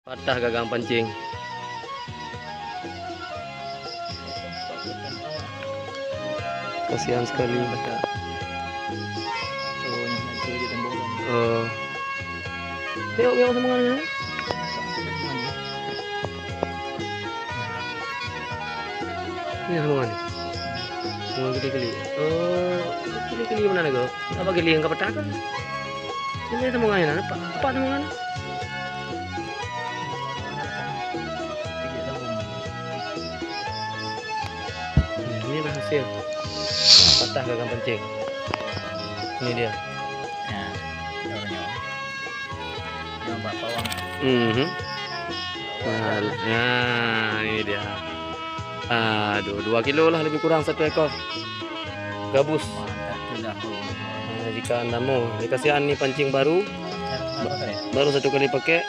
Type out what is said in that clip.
Patah gagang pancing. Kasihan sekali. Oh. Yuk semuanya. Ini semuanya. Semua geli-geli. Oh, geli-geli mana nego? Apa geli yang kapetakan? Ini semuanya apa semuanya? Ini hasil patah gagang pancing. Ini dia. Nah, ini dia. Aduh, 2 kilo lah lebih kurang 1 ekor gabus. Nah, jika anda mau, dikasih ani pancing baru 1 kali pakai.